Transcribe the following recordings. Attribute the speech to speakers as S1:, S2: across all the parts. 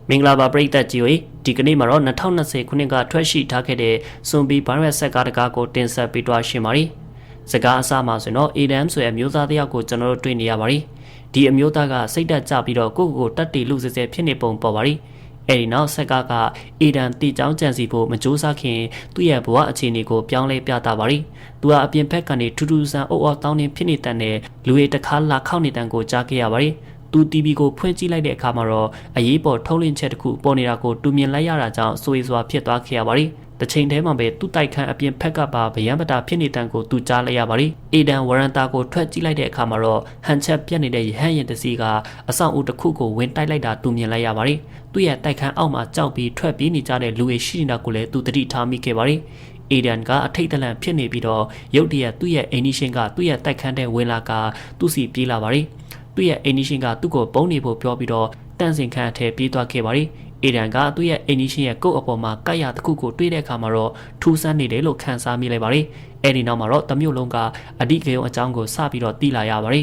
S1: မင်္ဂလာပါပရိသတ်ကြီးတွေဒီကနေ့မှာတော့2020ခုနှစ်ကထွက်ရှိထားခဲ့တဲ့စွန်ဘီဗိုင်းရပ်စ်ဆက်ကားတကားကိုတင်ဆက်ပေးသွားရှင်ပါရီစကားအစမှာဆိုတော့ Adam ဆိုတဲ့အမျိုးသားတစ်ယောက်ကိုကျွန်တော်တို့တွေ့နေရပါရီဒီအမျိုးသားကစိတ်တက်ကြပြီးတော့ကိုယ့်ကိုယ်တက်တီလူစဲစဲဖြစ်နေပုံပေါ်ပါရီအဲဒီနောက်ဆက်ကားက Adam တီချောင်းကြံစီဖို့မကြိုးစားခင်သူ့ရဲ့ဘဝအခြေအနေကိုပြောင်းလဲပြတာပါရီသူကအပြင်ဘက်ကနေထူးထူးဆန်းအုပ်အော်တောင်းနေဖြစ်နေတဲ့လူတွေတခါလာခောက်နေတဲ့ကိုကြားခဲ့ရပါရီသူ TV ကိုဖွင့်ကြည့်လိုက်တဲ့အခါမှာတော့အရေးပေါ်ထုတ်လင်းချက်တစ်ခုပေါ်နေတာကိုတူမြင်လိုက်ရတာကြောင့်စိုးရိမ်စွာဖြစ်သွားခဲ့ရပါရီ။တစ်ချိန်တည်းမှာပဲသူ့တိုက်ခန်းအပြင်ဖက်ကပါဗျံပတာဖြစ်နေတဲ့ကိုသူကြားလိုက်ရပါရီ။အေဒန်ဝရန်တာကိုထွက်ကြည့်လိုက်တဲ့အခါမှာတော့ဟန်ချက်ပြတ်နေတဲ့ရဟန်းရင်တစီကအဆောင်အုပ်တစ်ခုကိုဝင်တိုက်လိုက်တာတူမြင်လိုက်ရပါရီ။သူ့ရဲ့တိုက်ခန်းအောက်မှာကြောက်ပြီးထွက်ပြေးနေကြတဲ့လူတွေရှိနေတာကိုလည်းသူသတိထားမိခဲ့ပါရီ။အေဒန်ကအထိတ်တလန့်ဖြစ်နေပြီးတော့ရုတ်တရက်သူ့ရဲ့အိမ်နီးရှင်ကသူ့ရဲ့တိုက်ခန်းထဲဝင်လာကသူ့စီပြေးလာပါရီ။သူ့ရဲ့အိမ်နီးရှင်ကသူ့ကိုပုံနေဖို့ပြောပြီးတော့တန့်စင်ခန်းအထဲပြေးသွားခဲ့ပါရီအေဒန်ကသူ့ရဲ့အိမ်နီးရှင်ရဲ့ကုတ်အပေါ်မှာကတ်ရတစ်ခုကိုတွေးတဲ့အခါမှာတော့ထူးဆန်းနေတယ်လို့ခန်းစားမိလိုက်ပါရီအဲ့ဒီနောက်မှာတော့တမျိုးလုံးကအဓိကရုံအကြောင်းကိုစပြီးတော့သိလာရပါရ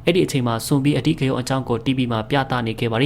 S1: ီအဲ့ဒီအချိန်မှာစွန်ဘီအဓိကရုံအကြောင်းကို TV မှာပြသနေခဲ့ပါရ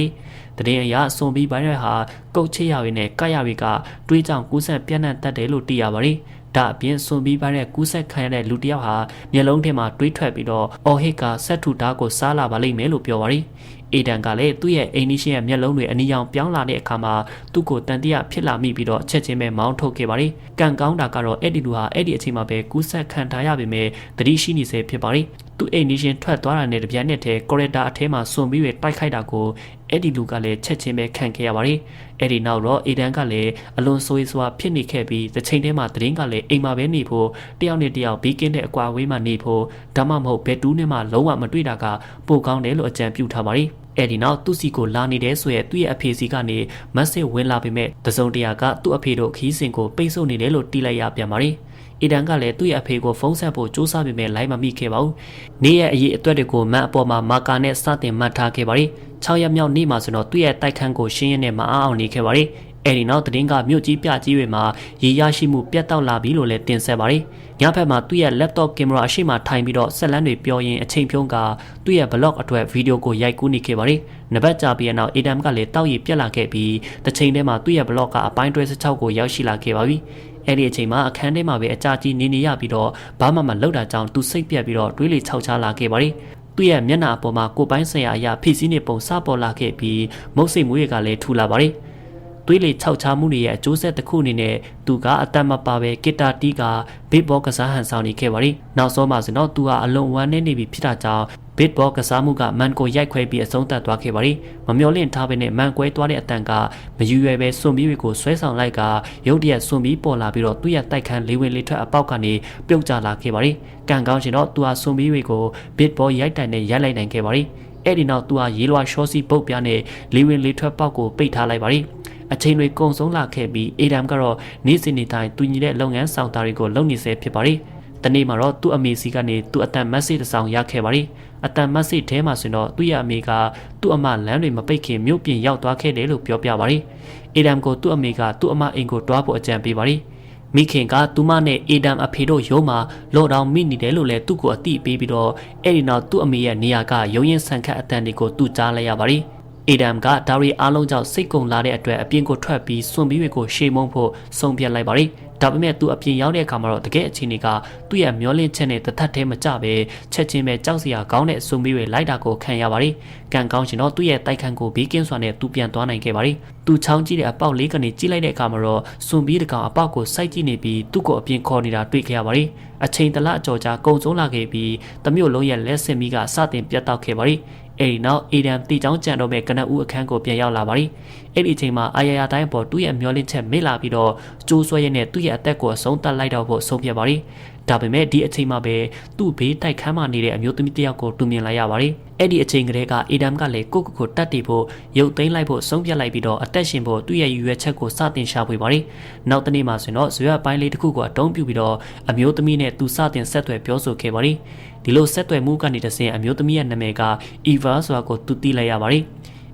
S1: ီတရင်အရစွန်ဘီဘိုင်းရဟာကုတ်ချစ်ရတွေနဲ့ကတ်ရတွေကတွေးကြောင်ကူးဆက်ပြန့်နှံ့တတ်တယ်လို့သိရပါရီဒါအပြင်စွန်ဘီပိုင်းရဲ့ကူးဆက်ခံရတဲ့လူတစ်ယောက်ဟာမျက်လုံးထဲမှာတွေးထွက်ပြီးတော့အော်ဟစ်ကဆက်ထူဓာတ်ကိုစားလာပါလိမ့်မယ်လို့ပြောပါရီအေဒန်ကလည်းသူ့ရဲ့အိမ်နီးရှင်ရဲ့မျက်လုံးတွေအနီရောင်ပြောင်းလာတဲ့အခါမှာသူ့ကိုတန်တရားဖြစ်လာမိပြီးတော့ချက်ချင်းပဲမောင်းထုတ်ခဲ့ပါရီကံကောင်းတာကတော့အဲ့ဒီလူဟာအဲ့ဒီအချိန်မှာပဲကူးဆက်ခံထားရပေမဲ့သတိရှိနေစေဖြစ်ပါရီသူ့အိမ်နီးရှင်ထွက်သွားတာနဲ့တပြိုင်နက်တည်းကော်ရီဒါအထဲမှာစွန်ပြီးတိုက်ခိုက်တာကိုအဲ့ဒီလူကလည်းချက်ချင်းပဲခံခဲ့ရပါရီအဲ့ဒီနောက်တော့အေဒန်ကလည်းအလွန်ဆိုးရွားဖြစ်နေခဲ့ပြီးတစ်ချိန်တည်းမှာသတင်းကလည်းအိမ်မှာပဲနေဖို့တယောက်နဲ့တယောက်ဘီကင်းတဲ့အကွာဝေးမှနေဖို့ဒါမှမဟုတ်ဘယ်တူးနဲ့မှလုံးဝမတွေ့တာကပိုကောင်းတယ်လို့အကြံပြုထားပါရီအဲ့ဒီနောက်သူ့စီကိုလာနေတယ်ဆိုရဲသူ့ရဲ့အဖေစီကနေမက်ဆေ့ဝင်လာပေမဲ့တစုံတရာကသူ့အဖေတို့ခီးစင်ကိုပိတ်ဆို့နေတယ်လို့တီးလိုက်ရပြန်ပါရီအေဒန်ကလည်းသူ့ရဲ့အဖေကိုဖုန်းဆက်ဖို့စူးစမ်းပေမဲ့လိုက်မမိခဲ့ပါဘူး။နေ့ရဲ့အရေးအတွက်တွေကိုမန်အပေါ်မှာမာကာနဲ့စတင်မှတ်ထားခဲ့ပါရီ6ရက်မြောက်နေ့မှာဆိုတော့သူ့ရဲ့တိုက်ခန်းကိုရှင်းရင်းနဲ့မအားအောင်နေခဲ့ပါရီအဲဒီနောက်သတင်းကမြို့ကြီးပြကြီးတွေမှာရေရရှိမှုပြတ်တောက်လာပြီလို့လည်းတင်ဆက်ပါရီညဘက်မှာသူ့ရဲ့ laptop ကင်မရာအရှိမထိုင်ပြီးတော့ဆက်လန်းတွေပြောရင်းအချိန်ဖြုံးကသူ့ရဲ့ blog အတွက်ဗီဒီယိုကိုရိုက်ကူးနေခဲ့ပါရီနဘက်ကြပြီးနောက် Adam ကလည်းတောက်ရည်ပြက်လာခဲ့ပြီးတစ်ချိန်တည်းမှာသူ့ရဲ့ blog ကအပိုင်းတွဲ16ကိုရောက်ရှိလာခဲ့ပါပြီအဲ့ဒီအချိန်မှာအခန်းထဲမှာပဲအကြာကြီးနေရပြီးတော့ဘာမှမလုပ်တာကြောင့်သူစိတ်ပြက်ပြီးတော့တွေးလေခြောက်ခြားလာခဲ့ပါရီသူ့ရဲ့မျက်နှာအပေါ်မှာကိုပိုင်းဆိုင်ရာအရာဖိစီးနေပုံစပေါ်လာခဲ့ပြီးမုတ်စိတ်မွေးရကလည်းထူလာပါရီသွေးလေခြောက်ခြားမှုတွေရဲ့အကျိုးဆက်တစ်ခုအနေနဲ့သူကအတတ်မပါပဲကစ်တာတီးကဘစ်ဘောကစားဟန်ဆောင်နေခဲ့ပါရီနောက်ဆုံးမှာဆိုတော့သူကအလွန်ဝမ်းနည်းနေပြီဖြစ်တာကြောင့်ဘစ်ဘောကစားမှုကမန်ကိုရိုက်ခွဲပြီးအဆုံးသတ်သွားခဲ့ပါရီမမျော်လင့်ထားပဲနဲ့မန်ကွဲသွားတဲ့အတန်ကမယူရွယ်ပဲစွန်ဘီကိုဆွဲဆောင်လိုက်ကရုတ်တရက်စွန်ဘီပေါ်လာပြီးတော့သူ့ရဲ့တိုက်ခန်းလေးဝင်လေးထွက်အပေါက်ကနေပြုတ်ကျလာခဲ့ပါရီကံကောင်းရှင်တော့သူဟာစွန်ဘီကိုဘစ်ဘောရိုက်တိုင်နဲ့ရိုက်လိုက်နိုင်ခဲ့ပါရီအဲ့ဒီနောက်သူဟာရေလွှာရှော့စီပုတ်ပြားနဲ့လေးဝင်လေးထွက်ပေါက်ကိုပိတ်ထားလိုက်ပါရီအချိန်တွေကုန်ဆုံးလာခဲ့ပြီးအေဒမ်ကတော့နေ့စဉ်နေ့တိုင်းတူညီတဲ့လုပ်ငန်းဆောင်တာတွေကိုလုပ်နေစေဖြစ်ပါရီတနေ့မှာတော့သူ့အမေစီကနေသူ့အတန်မက်ဆေ့တစ်ဆောင်ရခဲ့ပါရီအတန်မက်ဆေ့ထဲမှာဆိုတော့သူ့ရဲ့အမေကသူ့အမလမ်းတွေမပိတ်ခင်မြို့ပြင်ရောက်သွားခဲ့တယ်လို့ပြောပြပါရီအေဒမ်ကိုသူ့အမေကသူ့အမအိမ်ကိုတွားဖို့အကြံပေးပါရီမိခင်ကသူမနဲ့အေဒမ်အဖေတို့ရုံးမှာလော့ဒေါင်းမိနေတယ်လို့လည်းသူ့ကိုအသိပေးပြီးတော့အဲ့ဒီနောက်သူ့အမေရဲ့နေရာကရုံရင်ဆန်ခတ်အတန်တွေကိုသူကြားလိုက်ရပါရီအေဒမ်ကဒါရီအားလုံးကြောင့်စိတ်ကုန်လာတဲ့အတွက်အပြင်ကိုထွက်ပြီးစွန်ဘီတွေကိုရှေ့မုံဖို့ဆုံးဖြတ်လိုက်ပါရီဒါပေမဲ့သူအပြင်ရောက်တဲ့အခါမှာတော့တကယ်အခြေအနေကသူ့ရဲ့မျောလင့်ချက်နဲ့တထက်ထဲမကျပဲချက်ချင်းပဲကြောက်စရာကောင်းတဲ့စွန်ဘီတွေလိုက်တာကိုခံရပါရီကံကောင်းရှင်တော့သူ့ရဲ့တိုက်ခန်းကိုဘေးကင်းစွာနဲ့သူပြန်သွားနိုင်ခဲ့ပါရီသူချောင်းကြည့်တဲ့အပေါက်လေးကနေကြည့်လိုက်တဲ့အခါမှာတော့စွန်ဘီတကောင်အပေါက်ကိုစိုက်ကြည့်နေပြီးသူ့ကိုအပြင်ခေါ်နေတာတွေ့ခဲ့ရပါရီအချိန်တလအကျော်ကြာကုံဆုံးလာခဲ့ပြီးတမျိုးလုံးရဲ့လက်စင်မီကစတင်ပြတ်တောက်ခဲ့ပါရီအဲ့ဒီနောက်အေဒမ်တီချောင်းကြံတော့မဲ့ကနဦးအခန်းကိုပြန်ရောက်လာပါရီအဲ့ဒီအချိန်မှာအာရယာတိုင်းပေါ်သူ့ရဲ့မျောလင့်ချက်မေ့လာပြီးတော့ကျိုးဆွဲရတဲ့သူ့ရဲ့အသက်ကိုအဆုံးသတ်လိုက်တော့ဖို့ဆုံးဖြတ်ပါရီဒါပေမဲ့ဒီအချိန်မှာပဲသူ့ဘေးတိုက်ခန်းမှာနေတဲ့အမျိုးသမီးတစ်ယောက်ကိုတူမြင်လိုက်ရပါရီအဲ့ဒီအချိန်ကလေးကအေဒမ်ကလည်းကိုတတ်တီဖို့ရုပ်သိမ်းလိုက်ဖို့ဆုံးဖြတ်လိုက်ပြီးတော့အသက်ရှင်ဖို့သူ့ရဲ့ရည်ရွယ်ချက်ကိုစတင်ရှာဖွေပါရီနောက်တနေ့မှာဆိုတော့ဇွဲပိုင်းလေးတစ်ခုကိုအတုံးပြပြီးတော့အမျိုးသမီးနဲ့သူစတင်ဆက်သွယ်ပြောဆိုခဲ့ပါရီဒီလိုဆက်သွယ်မှုကနေတဆင့်အမျိုးသမီးရဲ့နာမည်ကအီဗာဆိုတာကိုသူသိလိုက်ရပါရ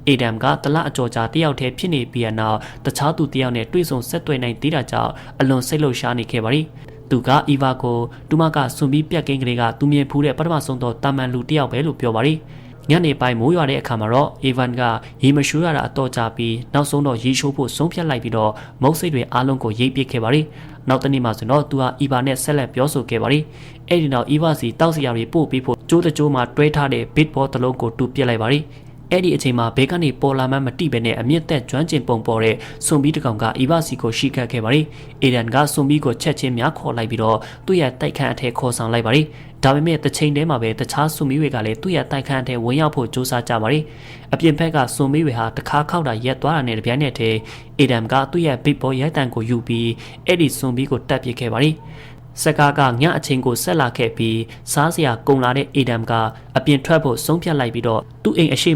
S1: ီအေဒမ်ကတလအကျော်ကြာတယောက်တည်းဖြစ်နေပြီးနောက်တခြားသူတယောက်နဲ့တွေ့ဆုံဆက်သွယ်နိုင်သေးတာကြောင့်အလွန်စိတ်လှုပ်ရှားနေခဲ့ပါရီသူကအီဗာကိုတူမကစွန်ပြီးပြက်ကင်းကလေးကသူမြင်ဖူးတဲ့ပထမဆုံးသောတာမန်လူတယောက်ပဲလို့ပြောပါရီ ညနေပိုင်းမိုးရွာတဲ့အခါမှာတော့အေဗန်ကရေမရှူရတာအတော့ကြပြီးနောက်ဆုံးတော့ရေရှိုးဖို့ဆုံးဖြတ်လိုက်ပြီးတော့မုတ်စိတ်တွေအားလုံးကိုရိပ်ပစ်ခဲ့ပါတယ်နောက်တနေ့မှဆိုတော့သူဟာအီဗာနဲ့ဆက်လက်ပြောဆိုခဲ့ပါတယ်အဲ့ဒီနောက်အီဗာစီတောက်စရာတွေပို့ပြီးဖို့ကျိုးတကျိုးမှာတွဲထားတဲ့ဘစ်ဘောတစ်လုံးကိုတူပစ်လိုက်ပါတယ်အဲ့ဒီအချိန်မှာဘေးကနေပေါ်လာမှမတိပဲနဲ့အမြင့်သက်ကျွမ်းကျင်ပုံပေါ်တဲ့စွန်ဘီတကောင်ကအီဗာစီကိုရှိခတ်ခဲ့ပါတယ်အေဒန်ကစွန်ဘီကိုချက်ချင်းများခေါ်လိုက်ပြီးတော့သူ့ရဲ့တိုက်ခန်းအထက်ခေါ်ဆောင်လိုက်ပါတယ်ဒါပေမဲ့တစ်ချိန်တည်းမှာပဲတခြားစွန်ဘီတွေကလည်းသူ့ရဲ့တိုက်ခန်းအထက်ဝင်ရောက်ဖို့ကြိုးစားကြပါတယ်အပြင်ဘက်ကစွန်ဘီတွေဟာတခါခောက်တာရက်သွားတာနဲ့တပြိုင်နက်တည်းအေဒန်ကသူ့ရဲ့ဘစ်ဘောရိုက်တန်ကိုယူပြီးအဲ့ဒီစွန်ဘီကိုတပ်ပစ်ခဲ့ပါတယ်စကားကညအချိန်ကိုဆက်လာခဲ့ပြီးစားစရာကုန်လာတဲ့အေဒမ်ကအပြင်ထွက်ဖို့ဆုံးဖြတ်လိုက်ပြီးတော့သူ့အိမ်အရှိ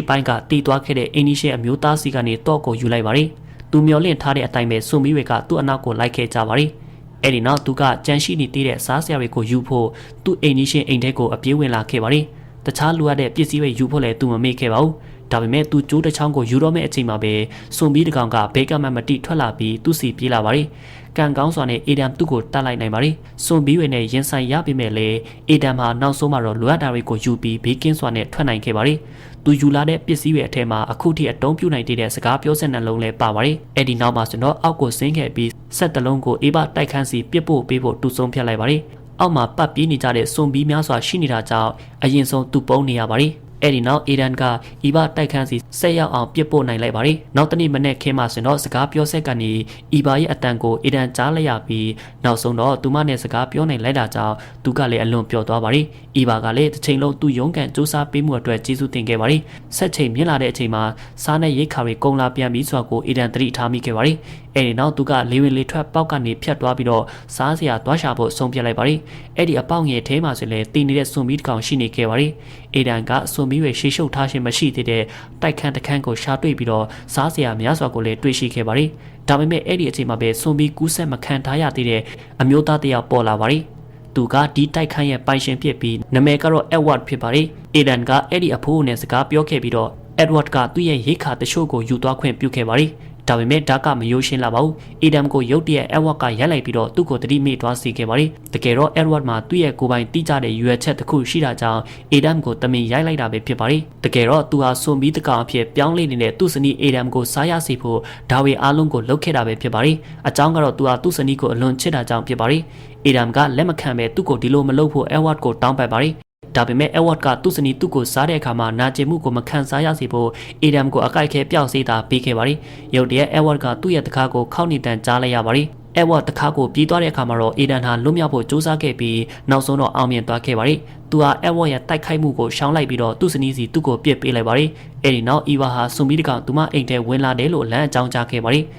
S1: ပိုင်းကတီးသွားခဲ့တဲ့အိန္ဒိရှေအမျိုးသားစီကနေတော့ကိုယူလိုက်ပါတယ်။သူမျောလင့်ထားတဲ့အတိုင်းပဲစွန်မီတွေကသူ့အနောက်ကိုလိုက်ခဲ့ကြပါတယ်။အဲ့ဒီနောက်သူကကြမ်းရှိနေသေးတဲ့စားစရာတွေကိုယူဖို့သူ့အိန္ဒိရှေအိမ်ထဲကိုအပြေးဝင်လာခဲ့ပါတယ်။တခြားလူရတဲ့ပစ္စည်းတွေယူဖို့လည်းသူမမေ့ခဲ့ပါဘူး။ဒါပေမဲ့သူကျိုးတစ်ချောင်းကိုယူတော့မဲ့အချိန်မှာပဲစွန်ဘီတကောင်ကဘေးကမှမတိထွက်လာပြီးသူ့စီပြေးလာပါတယ်။ကန်ကောင်းစွာနဲ့အေဒမ်သူ့ကိုတတ်လိုက်နိုင်ပါတယ်။စွန်ဘီတွေနဲ့ရင်ဆိုင်ရပြီမဲ့လေအေဒမ်ဟာနောက်ဆုံးမှာတော့လိုအပ်တာတွေကိုယူပြီးဘေးကင်းစွာနဲ့ထွက်နိုင်ခဲ့ပါတယ်။သူယူလာတဲ့ပစ္စည်းတွေအထက်မှာအခုထိအတုံးပြနိုင်တဲ့စကားပြောစက်နှလုံးလည်းပါပါတယ်။အဲ့ဒီနောက်မှာဆိုတော့အောက်ကိုဆင်းခဲ့ပြီးဆက်တလုံးကိုအေးဘတိုက်ခန်းစီပစ်ဖို့ပေးဖို့တူဆုံးဖြတ်လိုက်ပါတယ်။အောက်မှာပတ်ပြေးနေကြတဲ့စွန်ဘီများစွာရှိနေတာကြောင့်အရင်ဆုံးသူ့ပုံနေရပါတယ်။အဲ့ဒီနောက်အေဒန်ကအီဗာတိုက်ခန်းစီဆက်ရောက်အောင်ပြစ်ပို့နိုင်လိုက်ပါတယ်။နောက်တနေ့မနေ့ခင်းမှဆိုတော့စကားပြောဆက်ကနေအီဗာရဲ့အတန်ကိုအေဒန်ကြားလိုက်ရပြီးနောက်ဆုံးတော့သူမနဲ့စကားပြောနိုင်လိုက်တာကြောင့်သူကလည်းအလွန်ပျော်သွားပါတယ်။အီဗာကလည်းတစ်ချိန်လုံးသူ့ရုံးကန်စူးစမ်းပေးမှုအတွက်ကျေးဇူးတင်ခဲ့ပါတယ်။ဆက်ချိန်မြင့်လာတဲ့အချိန်မှာစားနဲ့ရိတ်ခါတွေကုန်လာပြန်ပြီးဆိုတာကိုအေဒန်သတိထားမိခဲ့ပါတယ်။အဲ့ဒီနောက်သူကလေဝင်လေထွက်ပေါက်ကနေဖြတ်သွားပြီးတော့စားစရာသွားရှာဖို့ဆုံးဖြတ်လိုက်ပါတယ်။အဲ့ဒီအပေါက်ငယ်ထဲမှာဆိုလည်းတင်နေတဲ့စွန်မီတစ်ကောင်ရှိနေခဲ့ပါတယ်။အေဒန်ကစွန်မီတွေရှေ့ရှုပ်ထားခြင်းမရှိသေးတဲ့တိုက်ခန်းတစ်ခန်းကိုရှာတွေ့ပြီးတော့စားစရာများစွာကိုလည်းတွေ့ရှိခဲ့ပါတယ်။ဒါပေမဲ့အဲ့ဒီအချိန်မှာပဲစွန်ဘီကူးဆက်မခံထားရသေးတဲ့အမျိုးသားတစ်ယောက်ပေါ်လာပါတယ်။သူကဒီတိုက်ခန်းရဲ့ပိုင်ရှင်ဖြစ်ပြီးနာမည်ကတော့ Edward ဖြစ်ပါတယ်။အေဒန်ကအဲ့ဒီအဖိုးနဲ့စကားပြောခဲ့ပြီးတော့ Edward ကသူ့ရဲ့ရိတ်ခါတချို့ကိုယူသွားခွင့်ပြုခဲ့ပါတယ်။ဒါပေမဲ့ဒါကမရိုးရှင်းလာပါဘူး။အေဒမ်ကိုရုတ်တရက် Edward ကရိုက်လိုက်ပြီးတော့သူ့ကိုတတိမိသွားစေခဲ့ပါတယ်။တကယ်တော့ Edward မှာသူ့ရဲ့ကိုယ်ပိုင်တိကျတဲ့ရွယ်ချက်တစ်ခုရှိတာကြောင့်အေဒမ်ကိုတမင်ရိုက်လိုက်တာပဲဖြစ်ပါတယ်။တကယ်တော့သူဟာစွန်ဘီတကောင်အဖြစ်ပြောင်းလဲနေတဲ့သူ့ဇနီးအေဒမ်ကိုစားရစေဖို့ဒါဝေအားလုံးကိုလုပ်ခဲ့တာပဲဖြစ်ပါတယ်။အကြောင်းကတော့သူဟာသူ့ဇနီးကိုအလွန်ချစ်တာကြောင့်ဖြစ်ပါတယ်။အေဒမ်ကလက်မခံပဲသူ့ကိုဒီလိုမလုပ်ဖို့ Edward ကိုတောင်းပန်ပါတယ်။ဒါပေမဲ့ Edward ကသူ့ဇနီးသူ့ကိုစားတဲ့အခါမှာနာကျင်မှုကိုမခံစားရစေဖို့အေဒမ်ကိုအကိုက်ခဲပျောက်စေတာပေးခဲ့ပါတယ်။ရုတ်တရက် Edward ကသူ့ရဲ့တကားကိုခောက်နေတန်ကြားလိုက်ရပါတယ်။ Edward တကားကိုပြေးသွားတဲ့အခါမှာတော့အေဒန်ဟာလွတ်မြောက်ဖို့ကြိုးစားခဲ့ပြီးနောက်ဆုံးတော့အောင်မြင်သွားခဲ့ပါတယ်။သူဟာ Edward ရဲ့တိုက်ခိုက်မှုကိုရှောင်လိုက်ပြီးတော့သူ့ဇနီးစီသူ့ကိုပြစ်ပေးလိုက်ပါတယ်။အဲဒီနောက် Eva ဟာစွန်ဘီတကောင်သူမအိမ်ထဲဝင်လာတယ်လို့လမ်းအကြောင်းကြားခဲ့ပါတယ်။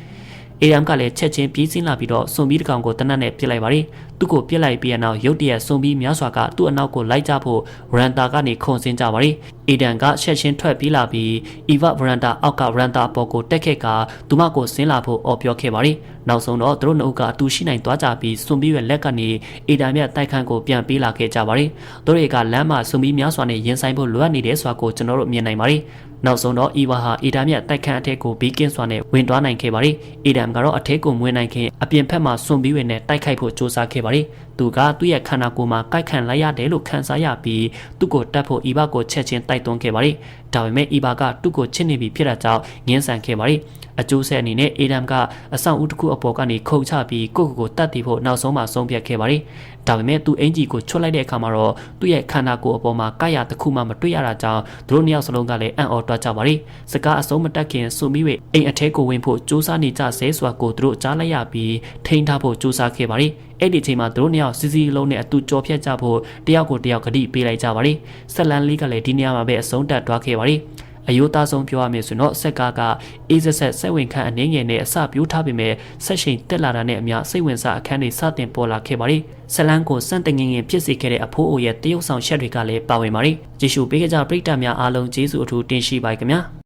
S1: အေဒမ်ကလည်းချက်ချင်းပြေးစင်းလာပြီးတော့စွန်ဘီတကောင်ကိုတနတ်နဲ့ပြစ်လိုက်ပါတယ်။သူ့ကိုပြစ်လိုက်ပြီးနောက်ရုတ်တရက်စွန်ဘီများစွာကသူ့အနောက်ကိုလိုက်ကြဖို့ဗရန်တာကနေခုန်ဆင်းကြပါတယ်။အေဒမ်ကချက်ချင်းထွက်ပြေးလာပြီးအီဗာဗရန်တာအောက်ကဗရန်တာပေါ်ကိုတက်ခဲ့ကသူမကိုဆင်းလာဖို့အော်ပြောခဲ့ပါတယ်။နောက်ဆုံးတော့သူတို့နှစ်ဦးကအတူရှိနိုင်သွားကြပြီးစွန်ဘီရဲ့လက်ကနေအေဒမ်ရဲ့တိုက်ခန်းကိုပြန်ပေးလာခဲ့ကြပါတယ်။သူတွေကလမ်းမှာစွန်ဘီများစွာနဲ့ရင်ဆိုင်ဖို့လိုအပ်နေတယ်ဆိုတာကိုကျွန်တော်တို့မြင်နိုင်ပါတယ်။နောက်ဆုံးတော့အီဗာဟာအေဒမ်ရဲ့တိုက်ခန်းအထက်ကိုဘီကင်းစွာနဲ့ဝင်သွားနိုင်ခဲ့ပါတယ်။အေဒမ်ကတော့အထက်ကိုမဝင်နိုင်ခင်အပြင်ဘက်မှာစွန်ဘီတွေနဲ့တိုက်ခိုက်ဖို့ကြိုးစားခဲ့ပါတယ်။သူကသူ့ရဲ့ခန္ဓာကိုယ်မှာကိုက်ခံလိုက်ရတယ်လို့ခံစားရပြီးသူ့ကိုတတ်ဖို့အီဗာကိုချက်ချင်းတိုက်သွင်းခဲ့ပါတယ်။ဒါပေမဲ့အီဗာကသူ့ကိုချစ်နေပြီဖြစ်တာကြောင့်ငင်းဆန်ခဲ့ပါတယ်။အကျိုးဆက်အနေနဲ့အေဒမ်ကအဆောင်ဦးတစ်ခုအပေါ်ကနေခုန်ချပြီးကိုယ့်ကိုယ်တတ်တည်ဖို့နောက်ဆုံးမှဆုံးဖြတ်ခဲ့ပါတယ်။ဒါပေမဲ့သူအင်ဂျီကိုချွတ်လိုက်တဲ့အခါမှာတော့သူ့ရဲ့ခန္ဓာကိုယ်အပေါ်မှာကိုက်ရတစ်ခုမှမတွေ့ရတာကြောင့်သူတို့နှစ်ယောက်စလုံးကလည်းအံ့ဩတွားကြပါတယ်။စကားအဆုံးမတက်ခင်စွန်မီဝေအိမ်အထဲကိုဝင်ဖို့စူးစမ်းနေကြဆဲဆိုတာကိုသူတို့ကြားလိုက်ရပြီးထိန်းထားဖို့စူးစမ်းခဲ့ပါတယ်။အဲ့ဒီအချိန်မှာသူတို့နှစ်ယောက်စီစီလုံးနဲ့အတူကြော်ဖြတ်ကြဖို့တယောက်ကိုတယောက်ဂတိပေးလိုက်ကြပါတယ်။ဆက်လန်းလေးကလည်းဒီနေရာမှာပဲအဆုံးတက်သွားခဲ့ပါတယ်။အယိုးသားဆုံးပြောရမယ်ဆိုတော့ဆက်ကားကအေးဆက်ဝင်ခန့်အနေငယ်နဲ့အစပြိုးထားပေမဲ့ဆက်ရှိန်တက်လာတာနဲ့အမျှစိတ်ဝင်စားအခန်းတွေစတင်ပေါ်လာခဲ့ပါတယ်။ဆက်လန်းကိုစန့်တငင်ဖြစ်စေခဲ့တဲ့အဖိုးအိုရဲ့တရုတ်ဆောင်ချက်တွေကလည်းပါဝင်ပါတယ်။ကြည့်ရှုပေးကြပရိသတ်များအားလုံးကျေးဇူးအထူးတင်ရှိပါခင်ဗျာ။